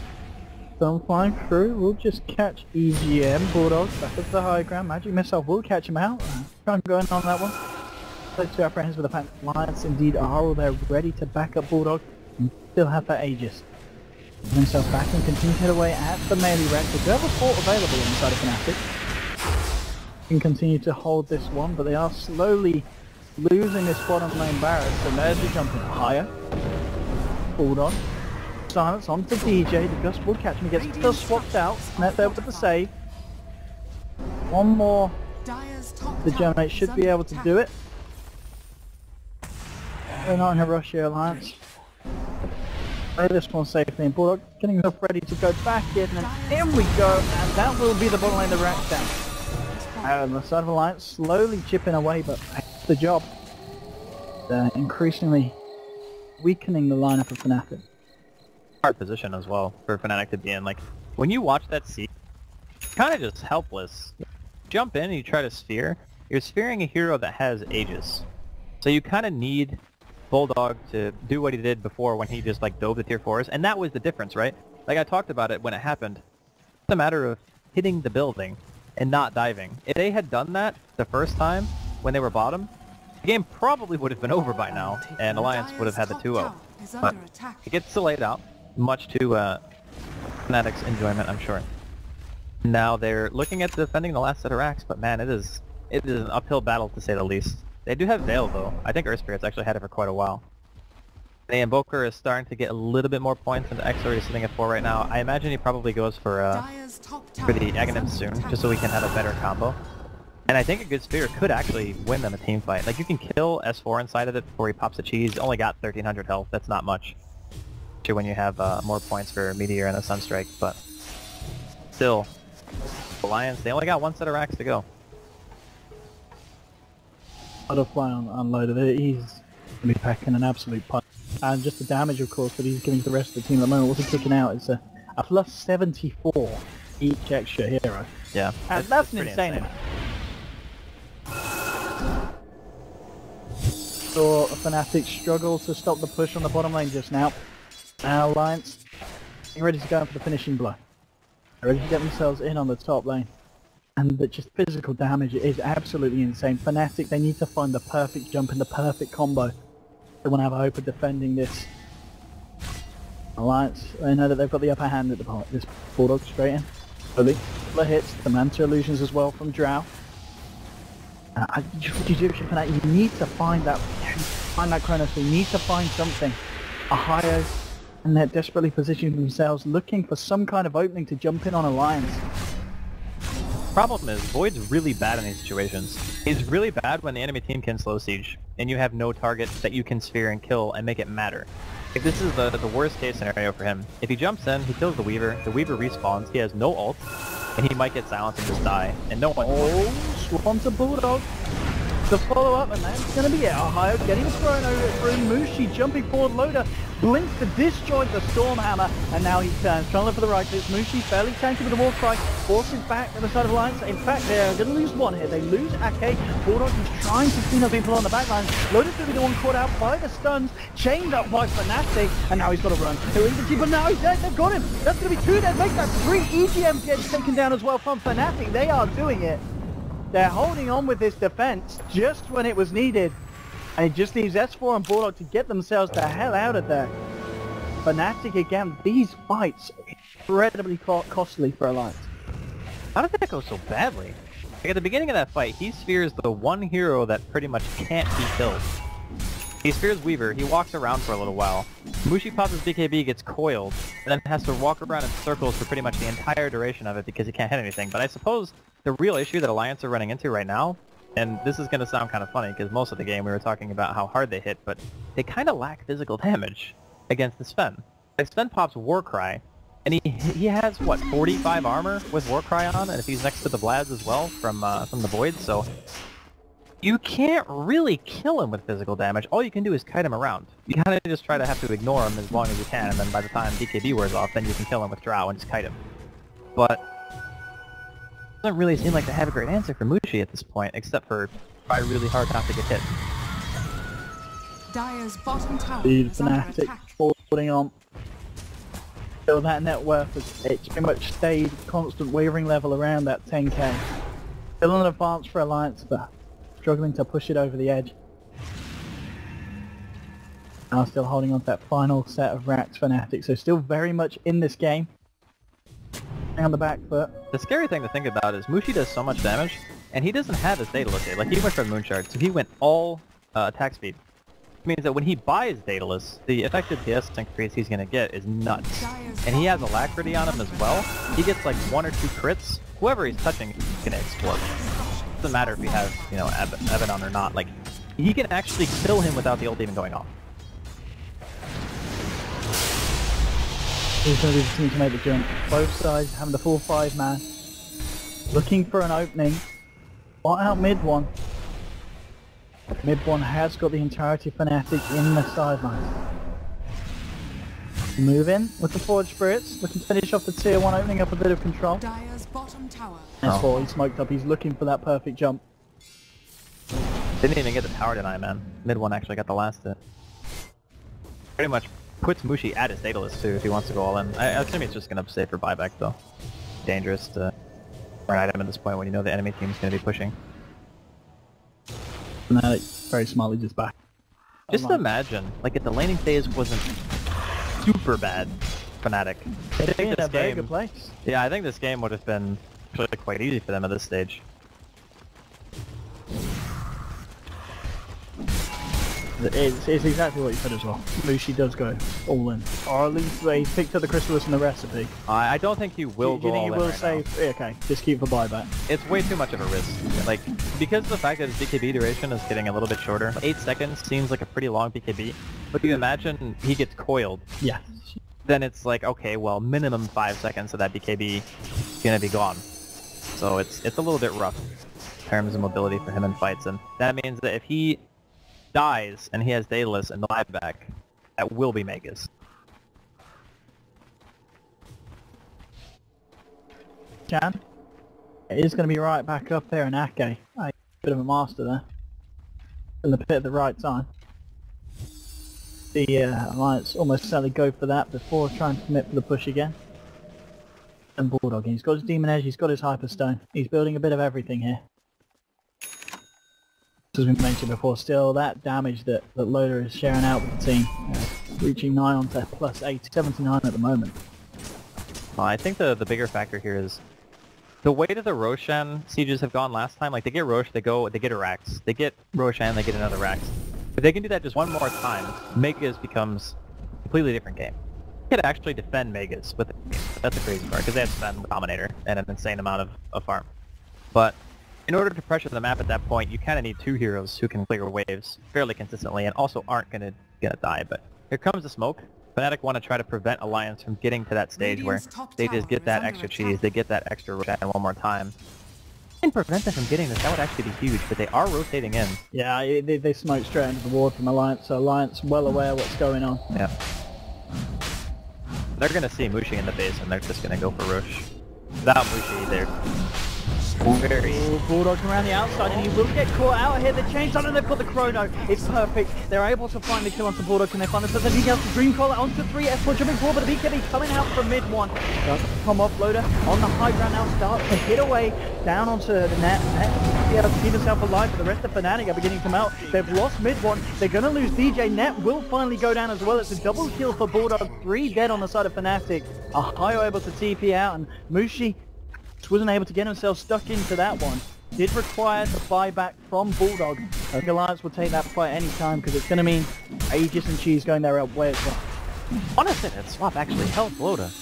Don't flying through, we'll just catch EGM, Bulldog, back up to the high ground, Magic Missile will catch him out. Try and go in on that one. Those two apprehensions with the fact Alliance indeed are, they're ready to back up Bulldog and still have that Aegis. Put himself back and continue to hit away at the melee wreck. They do have a fort available inside of Fnatic. Can continue to hold this one, but they are slowly losing this bottom lane barrier, so there's the jumping higher. Bulldog. Silence on to DJ, the Gust will catch him, he gets still swapped out, net there with the save. One more, the Germinate should be able to do it. They're not in a rush here, Alliance. Play this one safely, and Bulldog getting himself ready to go back in, and in we go, and that will be the bottom lane, the rack down. And the side of Alliance slowly chipping away, but that's the job. They're increasingly weakening the lineup of Fnatic. Hard position as well for Fnatic to be in. Like, when you watch that scene, kind of just helpless. Jump in and you try to sphere. You're sphering a hero that has Aegis. So you kind of need Bulldog to do what he did before when he just like dove the tier 4s, and that was the difference, right? Like I talked about it when it happened. It's a matter of hitting the building and not diving. If they had done that the first time when they were bottom, the game probably would have been over by now, and Alliance would have had the 2-0. But it gets delayed out, much to Fnatic's enjoyment, I'm sure. Now they're looking at defending the last set of racks, but man, it is an uphill battle to say the least. They do have Veil though. I think Earth Spirit's actually had it for quite a while. The Invoker is starting to get a little bit more points, and Exor is sitting at 4 right now. I imagine he probably goes for the Aghanim soon, just so we can have a better combo. And I think a good Spear could actually win them a team fight. Like, you can kill S4 inside of it before he pops a cheese. Only got 1300 health, that's not much. Especially when you have more points for Meteor and a Sunstrike, but still, Alliance, they only got one set of racks to go. Butterfly unloaded it, he's going to be packing an absolute punch. And just the damage, of course, that he's giving to the rest of the team at the moment. What's he kicking out? It's a plus 74 each extra hero. Yeah. And that's insane. Saw Fnatic struggle to stop the push on the bottom lane just now. Now Alliance, getting ready to go for the finishing blow. They're ready to get themselves in on the top lane. And the just physical damage is absolutely insane. Fnatic, they need to find the perfect jump and the perfect combo. They want to have a hope of defending this. Alliance, they know that they've got the upper hand at the point. This Bulldog straight in. Fully. Couple of hits, the Manta illusions as well from Drow. You need to find that Chronos, you need to find something. Ohio, and they're desperately positioning themselves, looking for some kind of opening to jump in on Alliance. Problem is, Void's really bad in these situations. He's really bad when the enemy team can slow siege, and you have no target that you can sphere and kill and make it matter. Like, this is the worst case scenario for him. If he jumps in, he kills the Weaver respawns, he has no ult, and he might get silenced and just die, and no one... Oh, swap onto Bulldog. The follow-up, and that's going to be it. Ohio getting thrown over through Mushi, jumping forward, Loader blinks to disjoint the Stormhammer, and now he turns, trying to look for the right clips. Mushi fairly tanky with the war cry, forces back to the side of Alliance. In fact, they're going to lose one here. They lose Ake. Bulldog is trying to clean up people on the backline. Loader's going to be the one caught out by the stuns, chained up by Fnatic, and now he's got to run. He'll leave the team, but now he's dead. They've got him. That's going to be 2 dead. Make that 3. EGM gets taken down as well from Fnatic. They are doing it. They're holding on with this defense just when it was needed. And it just leaves S4 and Bulldog to get themselves the hell out of there. Fnatic again, these fights are incredibly costly for Alliance. How did that go so badly? Like at the beginning of that fight, he spheres the one hero that pretty much can't be killed. He spheres Weaver, he walks around for a little while. Mushi pops his BKB, gets coiled, and then has to walk around in circles for pretty much the entire duration of it because he can't hit anything. But I suppose the real issue that Alliance are running into right now, and this is going to sound kind of funny because most of the game we were talking about how hard they hit, but they kind of lack physical damage against the Sven. Like Sven pops Warcry, and he has, what, 45 armor with Warcry on, and if he's next to the Vlads as well from the Void, so you can't really kill him with physical damage. All you can do is kite him around. You kind of just try to have to ignore him as long as you can, and then by the time BKB wears off, then you can kill him with Drow and just kite him. But it doesn't really seem like they have a great answer for Mushi at this point, except for try really hard not to get hit. Dire's bottom tower The is under Fnatic attack. holding on. So that net worth it's pretty much stayed constant wavering level around that 10k. Still an advance for Alliance, but struggling to push it over the edge. Now still holding on to that final set of racks Fnatic, so still very much in this game. On the back foot. The scary thing to think about is Mushi does so much damage, and he doesn't have his Daedalus yet. Like, he went for the Moonshard, so he went all attack speed. Which means that when he buys Daedalus, the effective PS increase he's going to get is nuts. And he has Alacrity on him as well. He gets like 1 or 2 crits. Whoever he's touching is going to explode. Doesn't matter if he has, you know, Abaddon or not. Like, he can actually kill him without the ult even going off. He's going to be the team to make the jump. Both sides having the full 5-man. Looking for an opening. Spot out mid one. Mid one has got the entirety of Fnatic in the sidelines. Move in with the Forge Spirits. Looking to finish off the tier 1, opening up a bit of control. Dire's bottom tower. S4, he's smoked up. He's looking for that perfect jump. Didn't even get the tower deny, man. Mid one actually got the last hit. Pretty much puts Mushi at his Daedalus too if he wants to go all in. I assume he's just going to save for buyback though. Dangerous to for an item at this point when you know the enemy team's going to be pushing. Fnatic very smartly just back. Just imagine, like if the laning phase wasn't super bad, Fnatic. I They're think in a this very game, good place. yeah, I think this game would have been actually quite easy for them at this stage. It's exactly what you said as well. Mushi does go all in. Or at least he's picked up the Chrysalis in the recipe. I don't think he will Do you go think he all will in right save? Okay, just keep the buyback. now. It's way too much of a risk. Like, because of the fact that his BKB duration is getting a little bit shorter, 8 seconds seems like a pretty long BKB, but you imagine he gets coiled. Yeah. Then it's like, okay, well, minimum 5 seconds of that BKB is gonna be gone. So it's a little bit rough in terms of mobility for him in fights, and that means that if he dies and he has Daedalus and buyback, that will be Magus. Chan? It is going to be right back up there in Ake. A bit of a master there. In the pit at the right time. The Alliance almost certainly go for that before trying to commit for the push again. And Bulldog, he's got his Demon Edge, he's got his Hyperstone. He's building a bit of everything here. As we mentioned before, still that damage that Loader is sharing out with the team. Reaching 9 on to plus 8, 79 at the moment. Well, I think the bigger factor here is the way that the Roshan sieges have gone last time. Like, they get Rosh, they get a Rax. They get Roshan, they get another Rax. If they can do that just one more time, Magus becomes a completely different game. You could actually defend Magus with it. That's the crazy part, because they have Sven Dominator and an insane amount of farm. But in order to pressure the map at that point, you kind of need 2 heroes who can clear waves fairly consistently and also aren't gonna die. But here comes the smoke. Fnatic want to try to prevent Alliance from getting to that stage where they just get that extra cheese, they get that extra Roshan one more time. can prevent them from getting this, that would actually be huge, but they are rotating in. Yeah, they smoke straight into the ward from Alliance, so Alliance well aware what's going on. Yeah. They're gonna see Mushi in the base and they're just gonna go for Rosh. Without Mushi, they're very... Bulldog around the outside and he will get caught out here. The chains on and they've got the chrono. It's perfect. They're able to find the kill onto Bulldog. Can they find the details? The Dream Caller onto 3. S4 jumping forward, but the BKB coming out from mid 1. Come offloader on the high ground now. Start to hit away down onto the net. Net able to keep himself alive, but the rest of Fnatic are beginning to melt. They've lost mid 1. They're going to lose DJ. Net will finally go down as well. It's a double kill for Bulldog. 3 dead on the side of Fnatic. Ahio able to TP out and Mushi wasn't able to get himself stuck into that one. Did require the buyback from Bulldog. I think Alliance will take that fight any time because it's going to mean Aegis and Cheese going their way as well. Honestly, that swap actually helped Loda.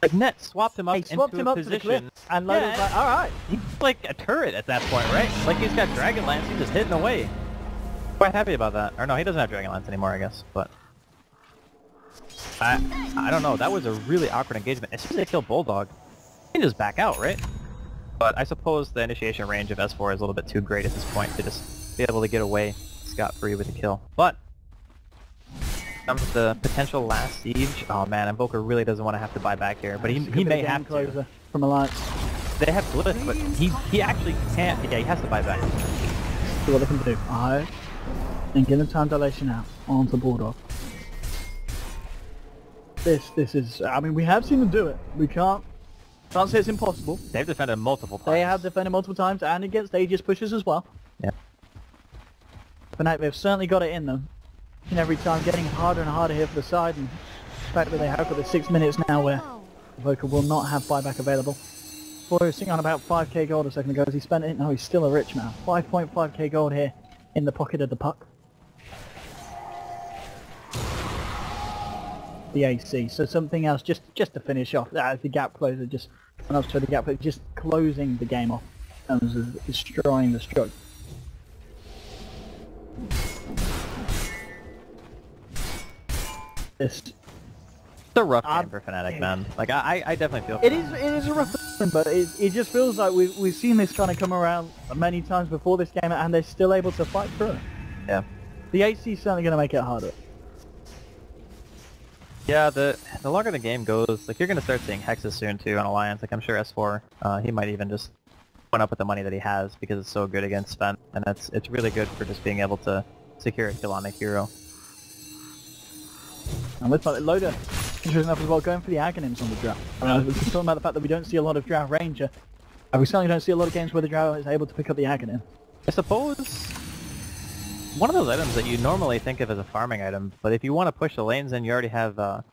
Like, Net swapped him up into a position, and Loda's like, alright. He's like a turret at that point, right? Like, he's got Dragonlance, he's just hitting away. Quite happy about that. Or no, he doesn't have Dragonlance anymore, I guess, but... I don't know, that was a really awkward engagement. As soon as they kill Bulldog, he can just back out, right? But I suppose the initiation range of S4 is a little bit too great at this point to just be able to get away scot-free with the kill. But comes the potential last siege. Oh man, Invoker really doesn't want to have to buy back here, but he may have to. From Alliance. They have Glyph, but he actually can't. Yeah, he has to buy back. See what they can do. Alright. And get the time dilation out onto Bulldog. This is. I mean, we have seen them do it. We can't say it's impossible. They've defended multiple times. They have defended multiple times and against Aegis pushes as well. Yeah. Fnatic, they've certainly got it in them. And every time getting harder and harder here for the side, and the fact that they have got the 6 minutes now where Invoker will not have buyback available. Boy, he was sitting on about 5k gold a second ago. Has he spent it? No, he's still a rich man. 5.5k gold here in the pocket of the puck. The AC. So something else just to finish off. The gap closer, just enough to the gap, but just closing the game off in terms of destroying the struck. It's a rough game for Fnatic, man. Like I definitely feel. It is a rough game, but it just feels like we've seen this kind of come around many times before this game, and they're still able to fight through it. Yeah. The AC is certainly going to make it harder. Yeah, the longer the game goes, like you're gonna start seeing hexes soon too on Alliance. Like I'm sure S4, he might even just went up with the money that he has because it's so good against Sven, and it's really good for just being able to secure a kill on a hero. And with Loda, interesting enough as well, going for the Aghanims on the Drow. We're talking about the fact that we don't see a lot of Drow Ranger. We certainly don't see a lot of games where the Drow is able to pick up the Aghanim. I suppose one of those items that you normally think of as a farming item, but if you want to push the lanes in, you already have a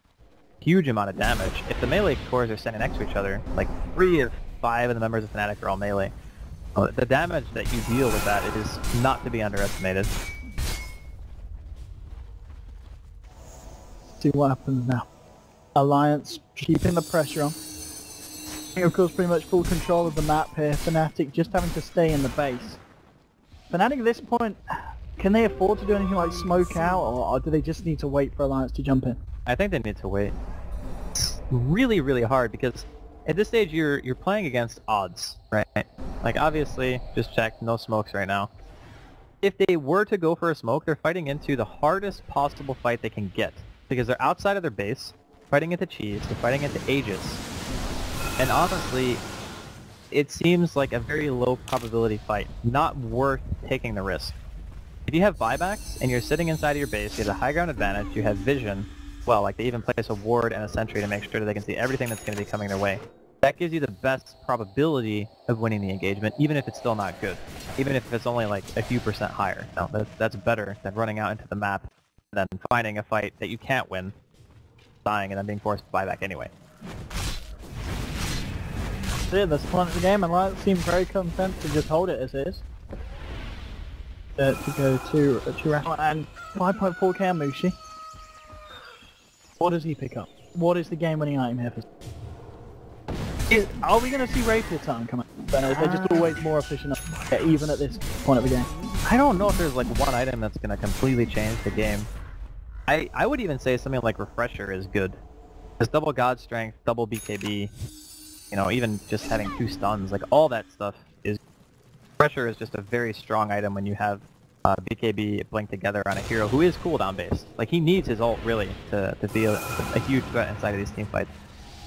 huge amount of damage. If the melee cores are standing next to each other, like 3 of 5 of the members of Fnatic are all melee, the damage that you deal with that, it is not to be underestimated. See what happens now. Alliance keeping the pressure on. Of course, pretty much full control of the map here. Fnatic just having to stay in the base. Fnatic at this point, can they afford to do anything like smoke out, or do they just need to wait for Alliance to jump in? I think they need to wait. It's really, really hard because at this stage you're playing against odds, right? Like obviously, just check, no smokes right now. If they were to go for a smoke, they're fighting into the hardest possible fight they can get. Because they're outside of their base, fighting into Cheese, they're fighting into Aegis. And honestly, it seems like a very low probability fight, not worth taking the risk. If you have buybacks, and you're sitting inside of your base, you have the high ground advantage, you have vision, well, like they even place a ward and a sentry to make sure that they can see everything that's going to be coming their way. That gives you the best probability of winning the engagement, even if it's still not good. Even if it's only like a few % higher. No, that's better than running out into the map and then finding a fight that you can't win, dying, and then being forced to buy back anyway. That's the point of the game, and Alliance seem very content to just hold it as is. To go to Rational and 5.4k on Mushi. What does he pick up? What is the game-winning item here for? Are we going to see Rapier time come out? They're just always more efficient, even at this point of the game. I don't know if there's like one item that's going to completely change the game. I would even say something like Refresher is good. It's double God Strength, double BKB, you know, even just having 2 stuns, like all that stuff pressure is just a very strong item when you have BKB blink together on a hero who is cooldown based. Like, he needs his ult really to be a huge threat inside of these team fights.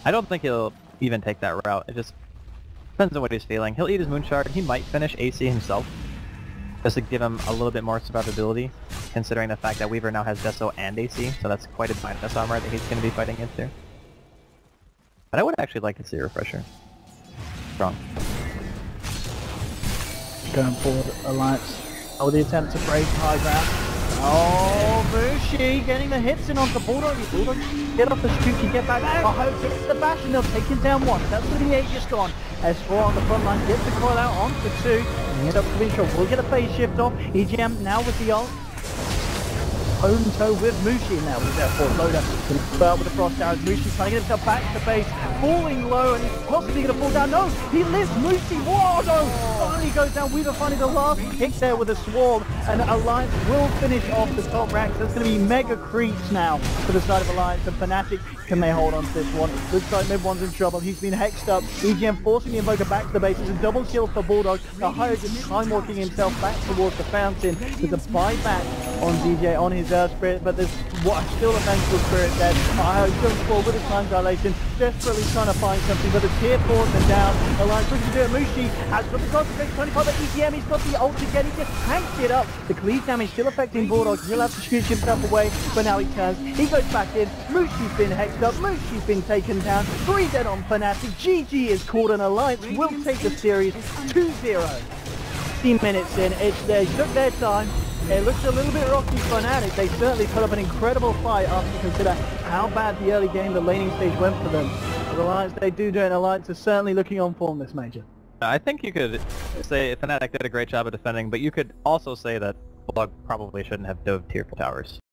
I don't think he'll even take that route. It just depends on what he's feeling. He'll eat his Moonshard. He might finish AC himself, just to give him a little bit more survivability, considering the fact that Weaver now has Deso and AC, so that's quite a Deso armor that he's going to be fighting into. But I would actually like to see a refresher. Strong. Going forward, Alliance. Oh, the attempt to break high ground. Oh, Mushi getting the hits in onto Bulldog. Bulldog, get off the scoop, you get back. I hope it's the bash and they'll take him down once. That's going to be Aegis gone. S4 on the front line, gets the call out on for 2. And end up to be sure we'll get a phase shift off. EGM now with the ult. Toe with Mushi now with their forward loader. Going to spurt with the frost arrows. Mushi trying to get himself back to base. Falling low and he's possibly going to fall down. No, he lives. Mushi, whoa, no. Finally goes down. Weaver finding the last kick there with a swarm. And Alliance will finish off the top ranks. There's going to be mega creeps now to the side of Alliance. And Fnatic, can they hold on to this one? Looks like Mid-One's in trouble. He's been hexed up. EGM forcing the Invoker back to the base. It's a double kill for Bulldog. The Hyo just time-walking himself back towards the fountain. There's a buyback on DJ on his Spirit, but there's still a vengeful Spirit there. Hyo jumps forward with his time dilation, desperately trying to find something, but the tier 4s are down. Alliance looking to do it. Mushi has got the concentration 25, but EGM, he's got the ult again. He just tanks it up. The cleave damage still affecting Bulldog. He'll have to shoot himself away, but now he turns. He goes back in. Mushi's been hexed up. Mushi's been taken down. 3 dead on Fnatic. GG is called, and Alliance will take the series 2-0. 15 minutes in, they took their time. It looks a little bit rocky for Fnatic. They certainly put up an incredible fight after you consider how bad the early game, the laning stage went for them. But Alliance, they do it. Alliance is certainly looking on form this major. I think you could say Fnatic did a great job of defending, but you could also say that Bulldog probably shouldn't have dove tier 4 towers.